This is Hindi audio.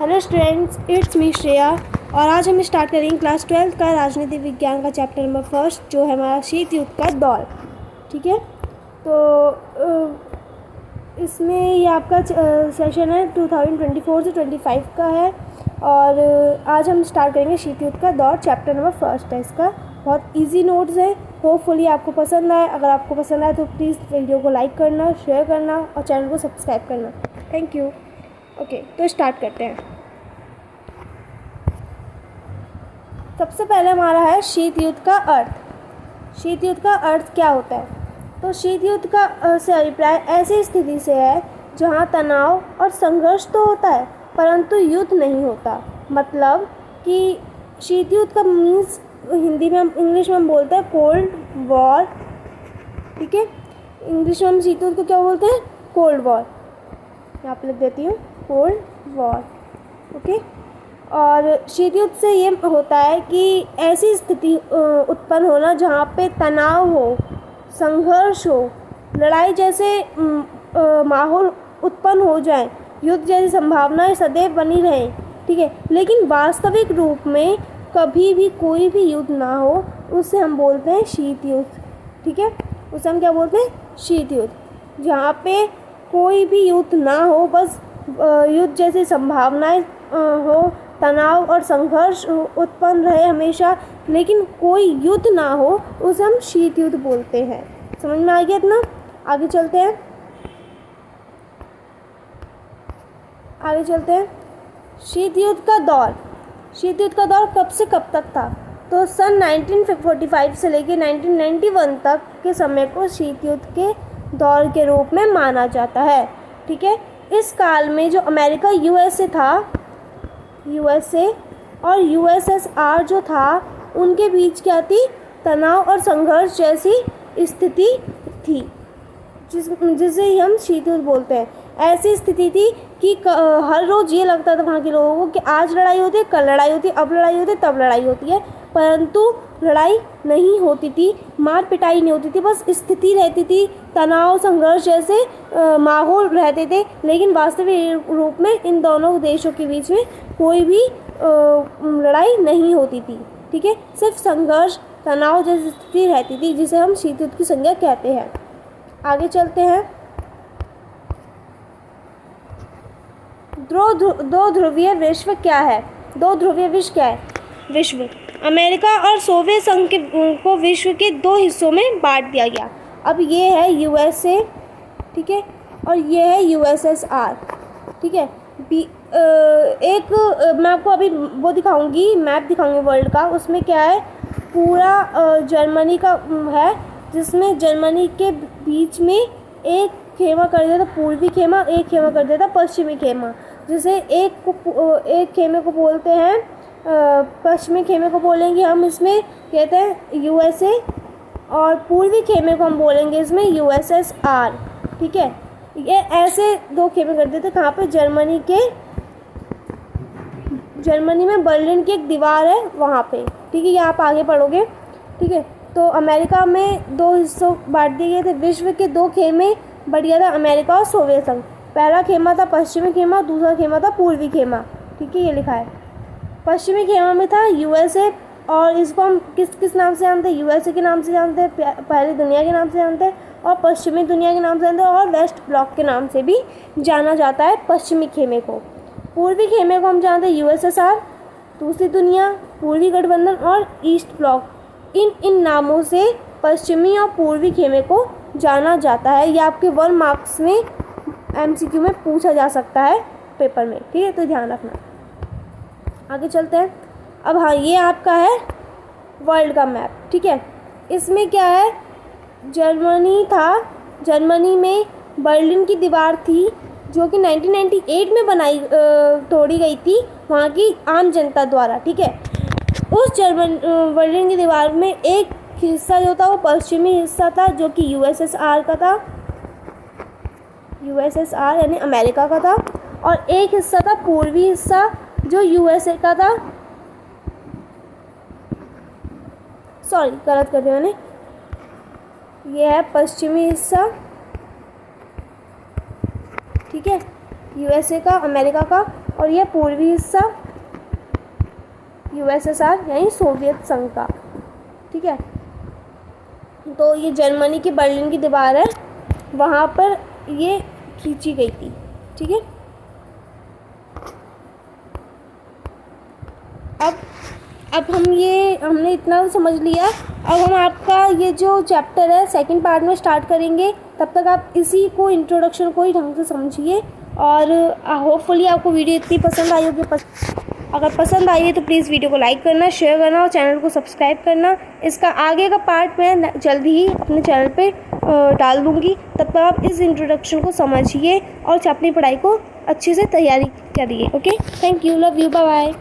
Hello students, it's me Shreya और आज हम स्टार्ट करेंगे क्लास 12 का राजनीति विज्ञान का चैप्टर नंबर फर्स्ट, जो है हमारा शीत युद्ध का दौर। ठीक है, तो इसमें ये आपका सेशन है 2024 से 25 का है और आज हम स्टार्ट करेंगे शीत युद्ध का दौर। चैप्टर नंबर फर्स्ट है इसका, बहुत इजी नोट्स है। होपफुली आपको पसंद आए। अगर आपको पसंद आए तो प्लीज़ वीडियो को लाइक करना, शेयर करना और चैनल को सब्सक्राइब करना। Thank you. ओके, तो स्टार्ट करते हैं। सबसे पहले हमारा है शीत युद्ध का अर्थ। शीत युद्ध का अर्थ क्या होता है? तो शीत युद्ध का से अभिप्राय ऐसी स्थिति से है जहां तनाव और संघर्ष तो होता है परंतु युद्ध नहीं होता। मतलब कि शीत युद्ध का मीन्स हिंदी में इंग्लिश में हम बोलते हैं कोल्ड वॉर। ठीक है, इंग्लिश में हम शीत युद्ध को क्या बोलते हैं? Cold war. यहाँ पे लिख देती हूँ, कोल्ड वॉर। ओके, और शीत युद्ध से ये होता है कि ऐसी स्थिति उत्पन्न होना जहाँ पे तनाव हो, संघर्ष हो, लड़ाई जैसे माहौल उत्पन्न हो जाए, युद्ध जैसी संभावनाएं सदैव बनी रहें। ठीक है, लेकिन वास्तविक रूप में कभी भी कोई भी युद्ध ना हो, उससे हम बोलते हैं शीत युद्ध। ठीक है, उसे हम क्या बोलते हैं? शीत युद्ध। जहाँ पे कोई भी युद्ध ना हो, बस युद्ध जैसी संभावनाएं हो, तनाव और संघर्ष उत्पन्न रहे हमेशा, लेकिन कोई युद्ध ना हो, उसे हम शीत युद्ध बोलते हैं। समझ में आ गया इतना? आगे चलते हैं। शीत युद्ध का दौर। शीत युद्ध का दौर कब से कब तक था? तो सन 1945 से लेकर 1991 तक के समय को शीत युद्ध के दौर के रूप में माना जाता है। ठीक है, इस काल में जो अमेरिका यूएसए और यूएसएसआर जो था, उनके बीच क्या थी? तनाव और संघर्ष जैसी स्थिति थी, जिसे हम शीत युद्ध बोलते हैं। ऐसी स्थिति थी कि हर रोज़ ये लगता था वहाँ के लोगों को कि आज लड़ाई होती है, कल लड़ाई होती है, अब लड़ाई होती है, तब लड़ाई होती है, परंतु लड़ाई नहीं होती थी, मार पिटाई नहीं होती थी, बस स्थिति रहती थी, तनाव संघर्ष जैसे माहौल रहते थे। लेकिन वास्तविक रूप में इन दोनों देशों के बीच में कोई भी लड़ाई नहीं होती थी। ठीक है, सिर्फ संघर्ष, तनाव जैसी स्थिति रहती थी, जिसे हम शीत युद्ध की संज्ञा कहते हैं। आगे चलते हैं। दो ध्रुवीय विश्व क्या है? दो ध्रुवीय विश्व क्या है? विश्व अमेरिका और सोवियत संघ को विश्व के दो हिस्सों में बांट दिया गया। अब ये है यूएसए, ठीक है, और ये है यूएसएसआर। ठीक है, मैं आपको अभी वो दिखाऊंगी, मैप दिखाऊंगी वर्ल्ड का। उसमें क्या है? पूरा जर्मनी का है, जिसमें जर्मनी के बीच में एक खेमा कर देता पूर्वी खेमा, एक खेमा कर देता पश्चिमी खेमा, जिसे एक खेमे को बोलते हैं, पश्चिमी खेमे को बोलेंगे हम इसमें कहते हैं यूएसए, और पूर्वी खेमे को हम बोलेंगे इसमें यूएसएसआर। ठीक है, ये ऐसे दो खेमे कर देते। कहाँ पे? जर्मनी में बर्लिन की एक दीवार है वहाँ पे। ठीक है, ये आप आगे पढ़ोगे। ठीक है, तो अमेरिका में दो हिस्सों बांट दिए गए थे। विश्व के दो खेमे बढ़ गया था, अमेरिका और सोवियत संघ। पहला खेमा था पश्चिमी खेमा, दूसरा खेमा था पूर्वी खेमा। ठीक है, ये लिखा है। पश्चिमी खेमा में था यूएसए, और इसको हम किस नाम से जानते हैं? यूएसए के नाम से जानते हैं, पहली दुनिया के नाम से जानते हैं, और पश्चिमी दुनिया के नाम से जानते हैं, और वेस्ट ब्लॉक के नाम से भी जाना जाता है पश्चिमी खेमे को। पूर्वी खेमे को हम जानते हैं यूएसएसआर, दूसरी दुनिया, पूर्वी गठबंधन और ईस्ट ब्लॉक। इन नामों से पश्चिमी और पूर्वी खेमे को जाना जाता है। ये आपके 1 मार्क्स में एमसीक्यू में पूछा जा सकता है पेपर में। ठीक है, तो ध्यान रखना। आगे चलते हैं। अब हाँ, ये आपका है वर्ल्ड का मैप। ठीक है, इसमें क्या है? जर्मनी था, जर्मनी में बर्लिन की दीवार थी, जो कि 1998 में तोड़ी गई थी वहाँ की आम जनता द्वारा। ठीक है, उस बर्लिन की दीवार में एक हिस्सा जो था वो पश्चिमी हिस्सा था, जो कि यूएसएसआर का था, यूएसएसआर यानी अमेरिका का था, और एक हिस्सा था पूर्वी हिस्सा, जो यूएसए का था। सॉरी, गलत कर दिया मैंने। ये है पश्चिमी हिस्सा। ठीक है, यूएसए का, अमेरिका का, और ये पूर्वी हिस्सा USSR यानी सोवियत संघ का। ठीक है, तो ये जर्मनी की बर्लिन की दीवार है, वहाँ पर ये खींची गई थी। ठीक है, अब हमने इतना तो समझ लिया। अब हम आपका ये जो चैप्टर है सेकंड पार्ट में स्टार्ट करेंगे, तब तक आप इसी को इंट्रोडक्शन को ही ढंग से समझिए। और होपफुली आपको वीडियो इतनी पसंद आई होगी। अगर पसंद आई है तो प्लीज़ वीडियो को लाइक करना, शेयर करना और चैनल को सब्सक्राइब करना। इसका आगे का पार्ट मैं जल्दी ही अपने चैनल पे डाल दूँगी। तब तक आप इस इंट्रोडक्शन को समझिए और अपनी पढ़ाई को अच्छे से तैयारी करिए। Okay, thank you, love you, bye bye.